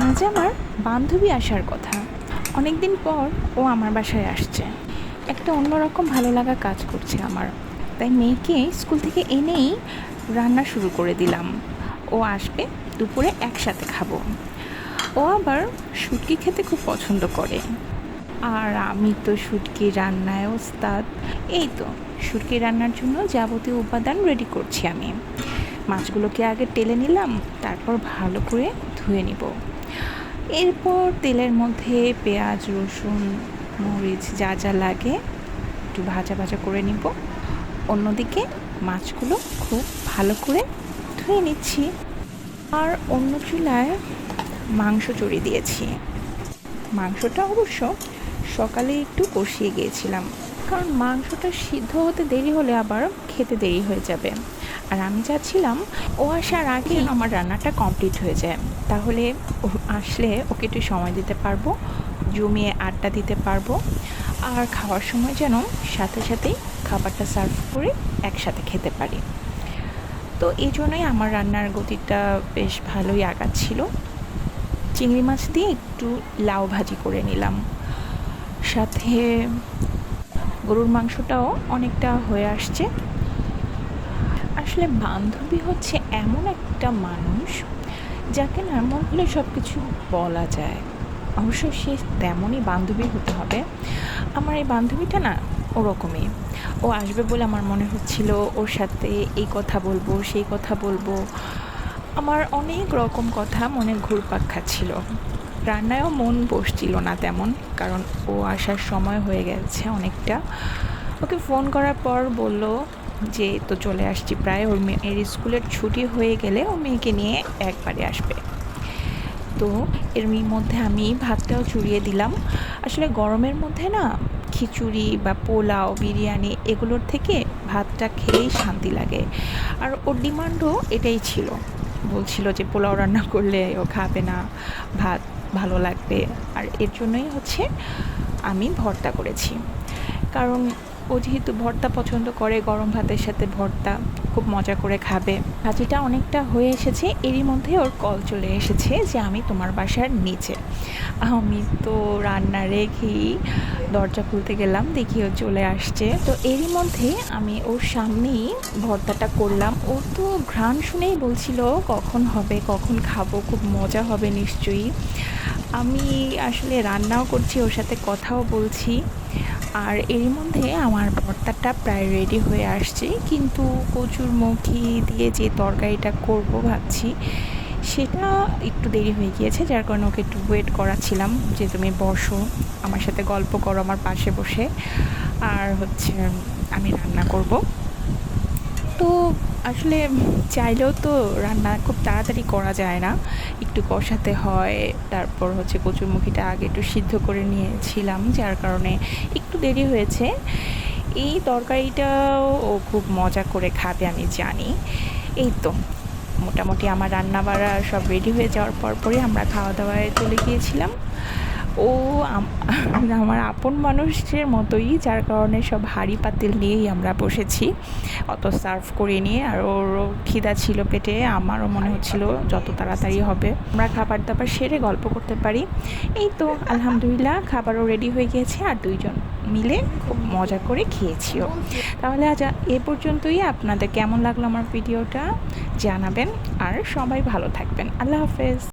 আজ আমার বান্ধবী আসার কথা। অনেক দিন পর ও আমার বাসায় আসছে। একটা অন্যরকম ভালো লাগা কাজ করছে আমার। তাই মেয়েকে স্কুল থেকে এনেই রান্না শুরু করে দিলাম। ও আসবে, দুপুরে একসাথে খাবো। ও আবার শুটকি খেতে খুব পছন্দ করে। আর আমি তো শুটকি রান্নায় ওস্তাদ। এই তো শুটকি রান্নার জন্য যাবতীয় উপাদান রেডি করছি আমি। মাছগুলোকে আগে টেলে নিলাম, তারপর ভালো করে ধুয়ে নিব। এরপর তেলের মধ্যে পেঁয়াজ, রসুন, মরিচ যা যা লাগে একটু ভাজা ভাজা করে নিব। অন্যদিকে মাছগুলো খুব ভালো করে ধুয়ে নিচ্ছি। আর অন্য চুলায় মাংস চড়িয়ে দিয়েছি। মাংসটা অবশ্য সকালে একটু কষিয়ে গিয়েছিলাম, কারণ মাংসটা সিদ্ধ হতে দেরি হলে আবার খেতে দেরি হয়ে যাবে। আর আমি চাচ্ছিলাম ও আসার আগে আমার রান্নাটা কমপ্লিট হয়ে যায়, তাহলে ও আসলে ওকে একটু সময় দিতে পারবো, জমিয়ে আড্ডা দিতে পারবো। আর খাওয়ার সময় যেন সাথে সাথেই খাবারটা সার্ভ করে একসাথে খেতে পারি। তো এই জন্যই আমার রান্নার গতিটা বেশ ভালোই আগাচ্ছিল। চিংড়ি মাছ দিয়ে একটু লাউ ভাজি করে নিলাম, সাথে গরুর মাংসটাও অনেকটা হয়ে আসছে। আসলে বান্ধবী হচ্ছে এমন একটা মানুষ যাকে না মন হলে সব কিছু বলা যায়। অবশ্য সে তেমনই বান্ধবী হতে হবে। আমার এই বান্ধবীটা না ওরকমই। ও আসবে বলে আমার মনে হচ্ছিল ওর সাথে এই কথা বলবো, সেই কথা বলবো। আমার অনেক রকম কথা মনে ঘুরপাক খাচ্ছিল। রান্নায়ও মন বসছিল না তেমন, কারণ ও আসার সময় হয়ে গেছে অনেকটা। ওকে ফোন করার পর বলল যে তো চলে আসছি প্রায়, ওর মেয়ের স্কুলের ছুটি হয়ে গেলে ও মেয়েকে নিয়ে একবারে আসবে। তো এর মধ্যে আমি ভাতটাও চুরিয়ে দিলাম। আসলে গরমের মধ্যে না খিচুড়ি বা পোলাও, বিরিয়ানি এগুলোর থেকে ভাতটা খেলেই শান্তি লাগে। আর ওর ডিমান্ডও এটাই ছিল, বলছিল যে পোলাও রান্না করলে ও খাবে না, ভাত ভালো লাগবে। আর এর জন্যই হচ্ছে আমি ভর্তা করেছি, কারণ ও যেহেতু ভর্তা পছন্দ করে, গরম ভাতের সাথে ভর্তা খুব মজা করে খাবে। ভাজিটা অনেকটা হয়ে এসেছে, এরই মধ্যে ওর কল চলে এসেছে যে আমি তোমার বাসার নিচে। আমি তো রান্না রেখেই দরজা খুলতে গেলাম, দেখি ও চলে আসছে। তো এরই মধ্যে আমি ওর সামনেই ভর্তাটা করলাম। ও তো ঘ্রাণ শুনেই বলছিল কখন হবে, কখন খাবো, খুব মজা হবে নিশ্চয়ই। আমি আসলে রান্নাও করছি, ওর সাথে কথাও বলছি। আর এর মধ্যে আমার ভর্তাটা প্রায় রেডি হয়ে আসছে, কিন্তু কচুরমুখী দিয়ে যে তরকারিটা করব ভাবছি সেটা একটু দেরি হয়ে গিয়েছে, যার কারণে ওকে একটু ওয়েট করাচ্ছিলাম যে তুমি বসো, আমার সাথে গল্প করো আমার পাশে বসে, আর হচ্ছে আমি রান্না করব। তো আসলে চাইলেও তো রান্না খুব তাড়াতাড়ি করা যায় না, একটু কষাতে হয়। তারপর হচ্ছে কচুরমুখিটা আগে একটু সিদ্ধ করে নিয়েছিলাম, যার কারণে একটু দেরি হয়েছে। এই তরকারিটাও ও খুব মজা করে খাবে আমি জানি। এই তো মোটামুটি আমার রান্না বাড়া সব রেডি হয়ে যাওয়ার পরপরই আমরা খাওয়া দাওয়ায় চলে গিয়েছিলাম। ও আমার আপন মানুষের মতোই, যার কারণে সব হাঁড়ি পাতিল নিয়েই আমরা বসেছি, অত সার্ভ করে নিয়ে। আর ওরও খিদা ছিল পেটে, আমারও মনে হচ্ছিল যত তাড়াতাড়ি হবে আমরা খাবার দাবার সেরে গল্প করতে পারি। এই তো আলহামদুলিল্লাহ খাবারও রেডি হয়ে গিয়েছে, আর দুইজন মিলে খুব মজা করে খেয়েছিও। তাহলে আজ এ পর্যন্তই। আপনাদের কেমন লাগলো আমার ভিডিওটা জানাবেন, আর সবাই ভালো থাকবেন। আল্লাহ হাফেজ।